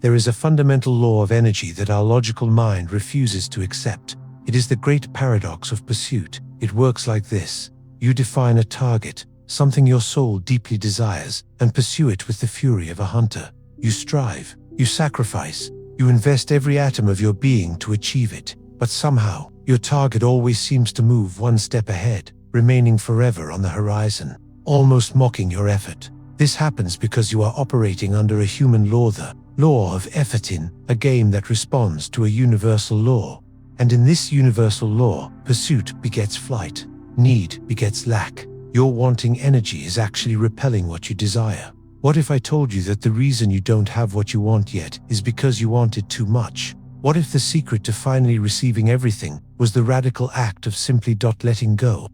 There is a fundamental law of energy that our logical mind refuses to accept. It is the great paradox of pursuit. It works like this. You define a target, something your soul deeply desires, and pursue it with the fury of a hunter. You strive, you sacrifice, you invest every atom of your being to achieve it. But somehow, your target always seems to move one step ahead, remaining forever on the horizon, almost mocking your effort. This happens because you are operating under a human law, the law of effort, in a game that responds to a universal law. And in this universal law, pursuit begets flight, need begets lack. Your wanting energy is actually repelling what you desire. What if I told you that the reason you don't have what you want yet is because you want it too much? What if the secret to finally receiving everything was the radical act of simply letting go?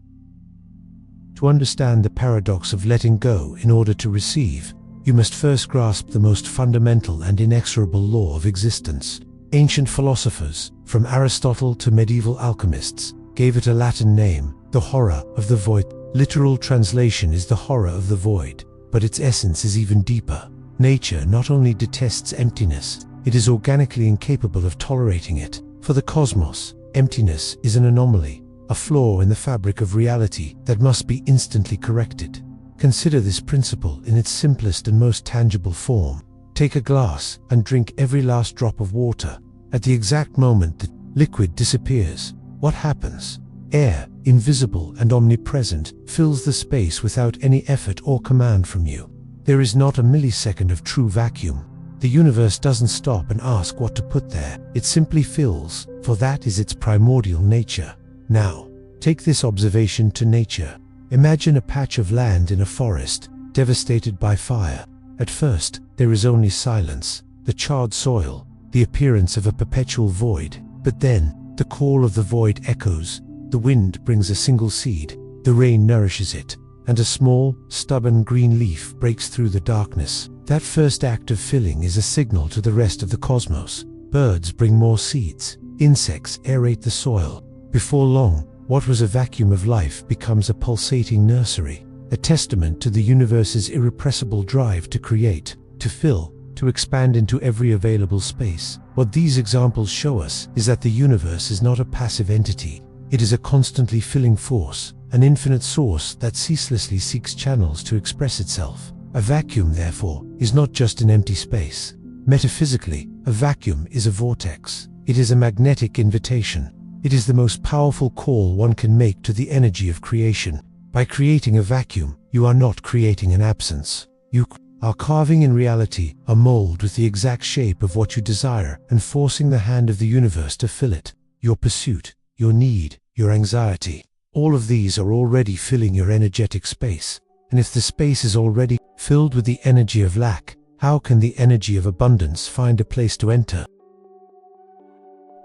To understand the paradox of letting go in order to receive, you must first grasp the most fundamental and inexorable law of existence. Ancient philosophers, from Aristotle to medieval alchemists, gave it a Latin name, the horror of the void. Literal translation is the horror of the void, but its essence is even deeper. Nature not only detests emptiness, it is organically incapable of tolerating it. For the cosmos, emptiness is an anomaly, a flaw in the fabric of reality that must be instantly corrected. Consider this principle in its simplest and most tangible form. Take a glass and drink every last drop of water. At the exact moment the liquid disappears, what happens? Air, invisible and omnipresent, fills the space without any effort or command from you. There is not a millisecond of true vacuum. The universe doesn't stop and ask what to put there. It simply fills, for that is its primordial nature. Now, take this observation to nature. Imagine a patch of land in a forest, devastated by fire. At first, there is only silence, the charred soil, the appearance of a perpetual void. But then, the call of the void echoes. The wind brings a single seed, the rain nourishes it, and a small, stubborn green leaf breaks through the darkness. That first act of filling is a signal to the rest of the cosmos. Birds bring more seeds, insects aerate the soil. Before long, what was a vacuum of life becomes a pulsating nursery, a testament to the universe's irrepressible drive to create, to fill, to expand into every available space. What these examples show us is that the universe is not a passive entity. It is a constantly filling force, an infinite source that ceaselessly seeks channels to express itself. A vacuum, therefore, is not just an empty space. Metaphysically, a vacuum is a vortex. It is a magnetic invitation. It is the most powerful call one can make to the energy of creation. By creating a vacuum, you are not creating an absence. You are carving in reality a mold with the exact shape of what you desire and forcing the hand of the universe to fill it. Your pursuit, your need, your anxiety, all of these are already filling your energetic space. And if the space is already filled with the energy of lack, how can the energy of abundance find a place to enter?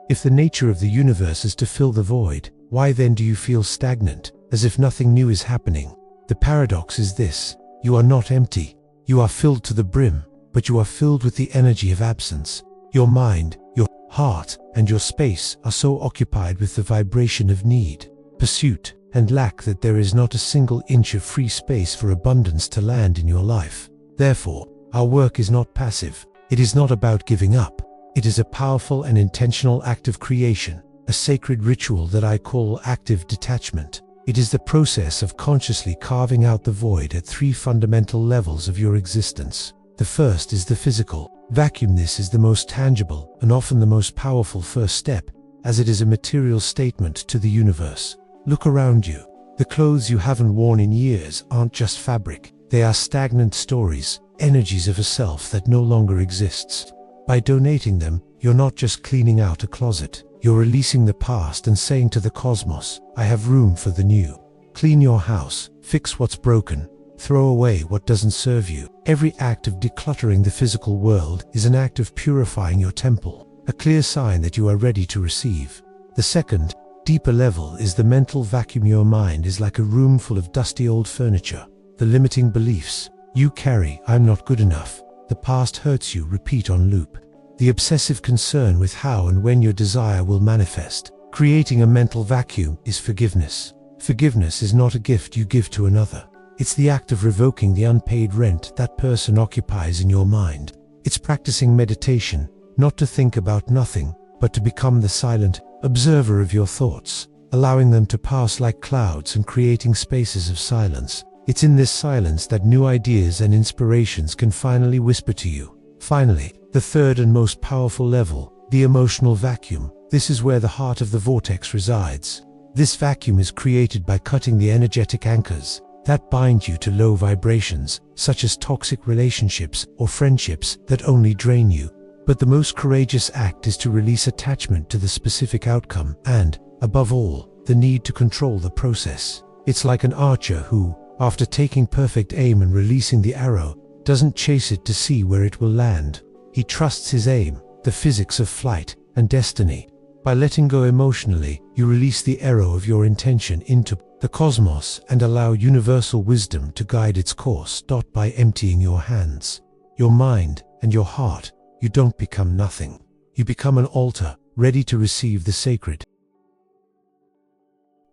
If the nature of the universe is to fill the void, why then do you feel stagnant, as if nothing new is happening? The paradox is this: you are not empty. You are filled to the brim, but you are filled with the energy of absence. Your mind, your heart, and your space are so occupied with the vibration of need, pursuit, and lack that there is not a single inch of free space for abundance to land in your life. Therefore, our work is not passive. It is not about giving up. It is a powerful and intentional act of creation, a sacred ritual that I call active detachment. It is the process of consciously carving out the void at three fundamental levels of your existence. The first is the physical. Vacuum. This is the most tangible and often the most powerful first step, as it is a material statement to the universe. Look around you. The clothes you haven't worn in years aren't just fabric. They are stagnant stories, energies of a self that no longer exists. By donating them, you're not just cleaning out a closet. You're releasing the past and saying to the cosmos, I have room for the new. Clean your house, fix what's broken, throw away what doesn't serve you. Every act of decluttering the physical world is an act of purifying your temple, a clear sign that you are ready to receive. The second, deeper level is the mental vacuum. Your mind is like a room full of dusty old furniture. The limiting beliefs you carry, I'm not good enough, the past hurts you, repeat on loop. The obsessive concern with how and when your desire will manifest. Creating a mental vacuum is forgiveness. Forgiveness is not a gift you give to another. It's the act of revoking the unpaid rent that person occupies in your mind. It's practicing meditation, not to think about nothing, but to become the silent observer of your thoughts, allowing them to pass like clouds and creating spaces of silence. It's in this silence that new ideas and inspirations can finally whisper to you. Finally, the third and most powerful level, the emotional vacuum. This is where the heart of the vortex resides. This vacuum is created by cutting the energetic anchors that bind you to low vibrations, such as toxic relationships or friendships that only drain you. But the most courageous act is to release attachment to the specific outcome and, above all, the need to control the process. It's like an archer who, after taking perfect aim and releasing the arrow, doesn't chase it to see where it will land. He trusts his aim, the physics of flight and destiny. By letting go emotionally, you release the arrow of your intention into the cosmos and allow universal wisdom to guide its course. By emptying your hands, your mind, and your heart, you don't become nothing. You become an altar, ready to receive the sacred.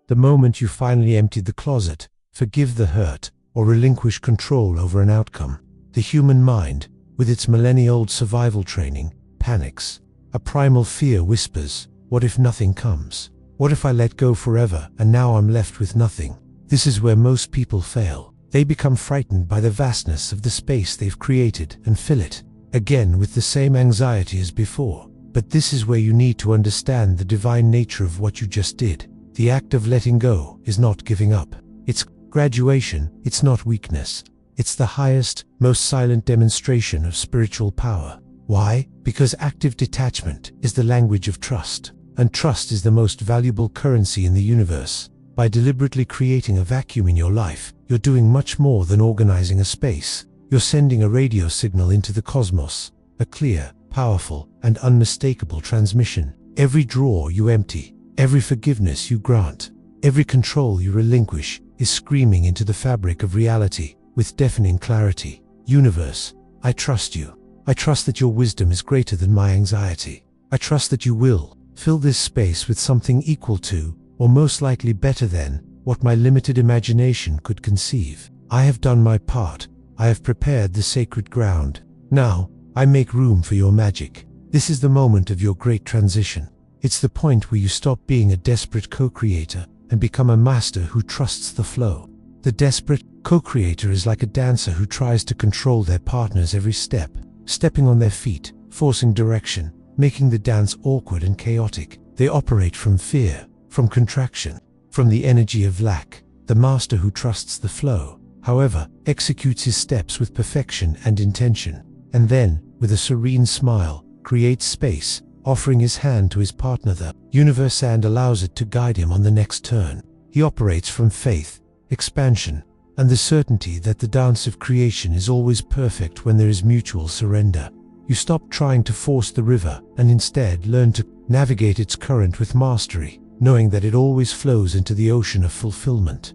The moment you finally emptied the closet, forgive the hurt, or relinquish control over an outcome, the human mind, with its millennia-old survival training, panics. A primal fear whispers, what if nothing comes? What if I let go forever and now I'm left with nothing? This is where most people fail. They become frightened by the vastness of the space they've created and fill it again with the same anxiety as before. But this is where you need to understand the divine nature of what you just did. The act of letting go is not giving up. It's graduation, it's not weakness. It's the highest, most silent demonstration of spiritual power. Why? Because active detachment is the language of trust. And trust is the most valuable currency in the universe. By deliberately creating a vacuum in your life, you're doing much more than organizing a space. You're sending a radio signal into the cosmos, a clear, powerful, and unmistakable transmission. Every drawer you empty, every forgiveness you grant, every control you relinquish is screaming into the fabric of reality with deafening clarity. Universe, I trust you. I trust that your wisdom is greater than my anxiety. I trust that you will fill this space with something equal to, or most likely better than, what my limited imagination could conceive. I have done my part. I have prepared the sacred ground. Now, I make room for your magic. This is the moment of your great transition. It's the point where you stop being a desperate co-creator and become a master who trusts the flow. The desperate co-creator is like a dancer who tries to control their partner's every step, stepping on their feet, forcing direction, making the dance awkward and chaotic. They operate from fear, from contraction, from the energy of lack. The master who trusts the flow, however, executes his steps with perfection and intention, and then, with a serene smile, creates space, offering his hand to his partner the universe and allows it to guide him on the next turn. He operates from faith, expansion, and the certainty that the dance of creation is always perfect when there is mutual surrender. You stop trying to force the river and instead learn to navigate its current with mastery, knowing that it always flows into the ocean of fulfillment.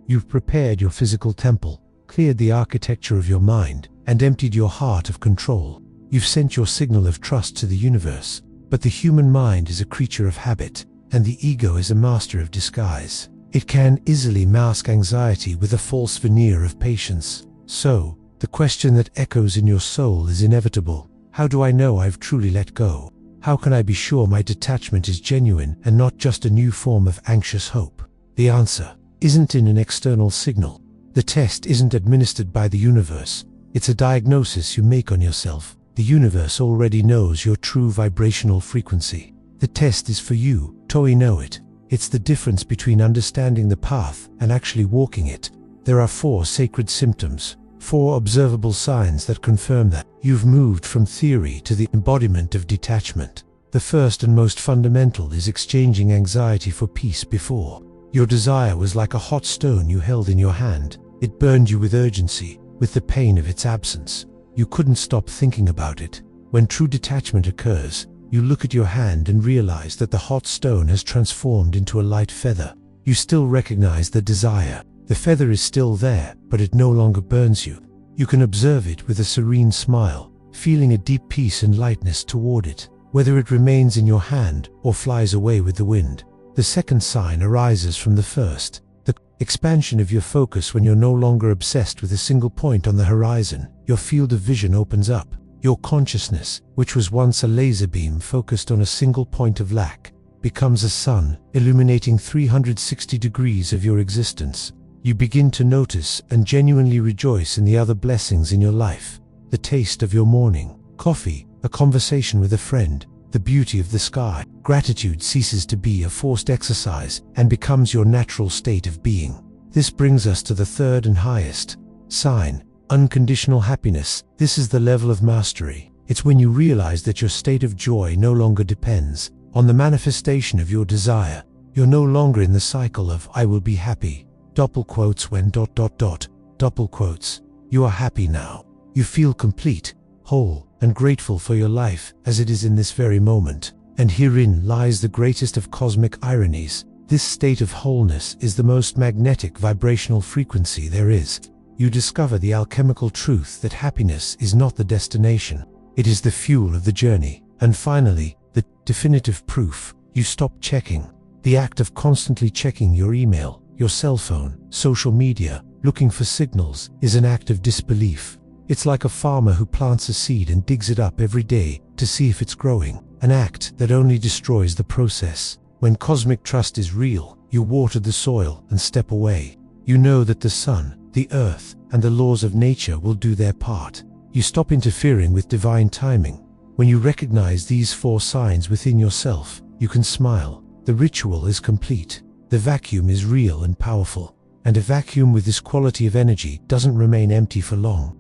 You've prepared your physical temple, cleared the architecture of your mind, and emptied your heart of control. You've sent your signal of trust to the universe, but the human mind is a creature of habit, and the ego is a master of disguise. It can easily mask anxiety with a false veneer of patience. So, the question that echoes in your soul is inevitable. How do I know I've truly let go? How can I be sure my detachment is genuine and not just a new form of anxious hope? The answer isn't in an external signal. The test isn't administered by the universe. It's a diagnosis you make on yourself. The universe already knows your true vibrational frequency. The test is for you, to know it. It's the difference between understanding the path and actually walking it. There are 4 sacred symptoms, 4 observable signs that confirm that you've moved from theory to the embodiment of detachment. The first and most fundamental is exchanging anxiety for peace. Before, your desire was like a hot stone you held in your hand. It burned you with urgency, with the pain of its absence. You couldn't stop thinking about it. When true detachment occurs, you look at your hand and realize that the hot stone has transformed into a light feather. You still recognize the desire. The feather is still there, but it no longer burns you. You can observe it with a serene smile, feeling a deep peace and lightness toward it, whether it remains in your hand or flies away with the wind. The second sign arises from the first. The expansion of your focus when you're no longer obsessed with a single point on the horizon. Your field of vision opens up. Your consciousness, which was once a laser beam focused on a single point of lack, becomes a sun, illuminating 360 degrees of your existence. You begin to notice and genuinely rejoice in the other blessings in your life. The taste of your morning coffee, a conversation with a friend, the beauty of the sky. Gratitude ceases to be a forced exercise and becomes your natural state of being. This brings us to the third and highest sign, unconditional happiness. This is the level of mastery. It's when you realize that your state of joy no longer depends on the manifestation of your desire. You're no longer in the cycle of "I will be happy," double quotes when ... double quotes. You are happy now. You feel complete, whole, and grateful for your life as it is in this very moment. And herein lies the greatest of cosmic ironies. This state of wholeness is the most magnetic vibrational frequency there is. You discover the alchemical truth that happiness is not the destination. It is the fuel of the journey. And finally, the definitive proof. You stop checking. The act of constantly checking your email, your cell phone, social media, looking for signals, is an act of disbelief. It's like a farmer who plants a seed and digs it up every day to see if it's growing, an act that only destroys the process. When cosmic trust is real, you water the soil and step away. You know that the sun, the earth, and the laws of nature will do their part. You stop interfering with divine timing. When you recognize these 4 signs within yourself, you can smile. The ritual is complete. The vacuum is real and powerful. And a vacuum with this quality of energy doesn't remain empty for long.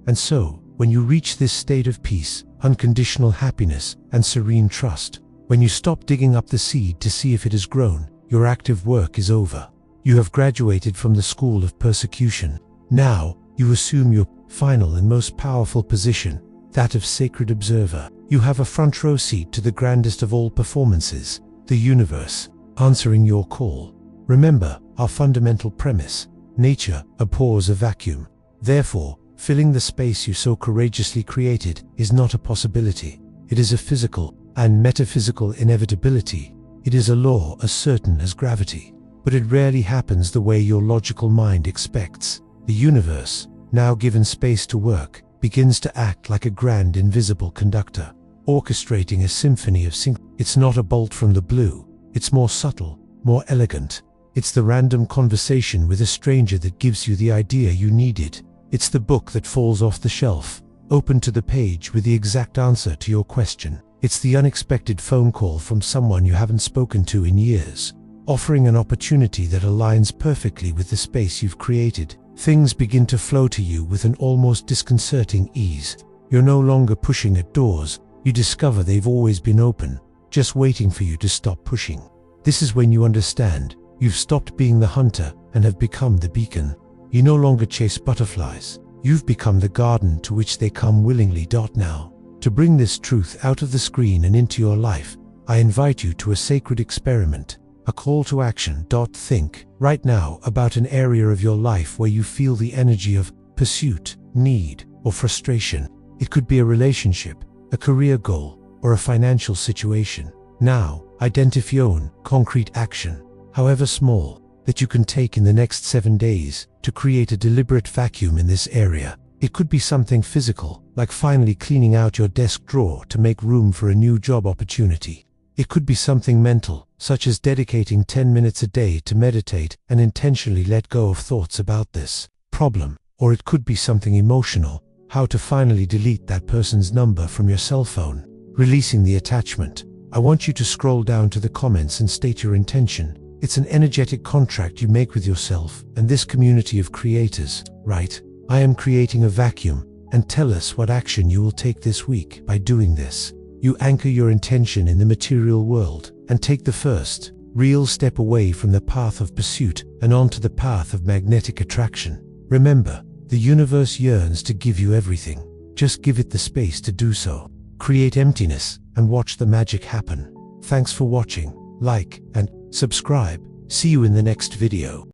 And so, when you reach this state of peace, unconditional happiness, and serene trust, when you stop digging up the seed to see if it has grown, your active work is over. You have graduated from the school of persecution. Now, you assume your final and most powerful position, that of sacred observer. You have a front row seat to the grandest of all performances, the universe, answering your call. Remember our fundamental premise: nature abhors a vacuum. Therefore, filling the space you so courageously created is not a possibility. It is a physical and metaphysical inevitability. It is a law as certain as gravity. But it rarely happens the way your logical mind expects. The universe, now given space to work, begins to act like a grand invisible conductor, orchestrating a symphony of sync. It's not a bolt from the blue. It's more subtle, more elegant. It's the random conversation with a stranger that gives you the idea you needed. It's the book that falls off the shelf, open to the page with the exact answer to your question. It's the unexpected phone call from someone you haven't spoken to in years, offering an opportunity that aligns perfectly with the space you've created. Things begin to flow to you with an almost disconcerting ease. You're no longer pushing at doors. You discover they've always been open, just waiting for you to stop pushing. This is when you understand. You've stopped being the hunter and have become the beacon. You no longer chase butterflies. You've become the garden to which they come willingly. Now, to bring this truth out of the screen and into your life, I invite you to a sacred experiment, a call to action. Think right now about an area of your life where you feel the energy of pursuit, need, or frustration. It could be a relationship, a career goal, or a financial situation. Now, identify your own concrete action, however small, that you can take in the next 7 days to create a deliberate vacuum in this area. It could be something physical, like finally cleaning out your desk drawer to make room for a new job opportunity. It could be something mental, such as dedicating 10 minutes a day to meditate and intentionally let go of thoughts about this problem. Or it could be something emotional, how to finally delete that person's number from your cell phone, releasing the attachment. I want you to scroll down to the comments and state your intention. It's an energetic contract you make with yourself and this community of creators. Right? I am creating a vacuum, and tell us what action you will take this week. By doing this, you anchor your intention in the material world and take the first real step away from the path of pursuit and onto the path of magnetic attraction. Remember, the universe yearns to give you everything. Just give it the space to do so. Create emptiness and watch the magic happen. Thanks for watching. Like and subscribe. See you in the next video.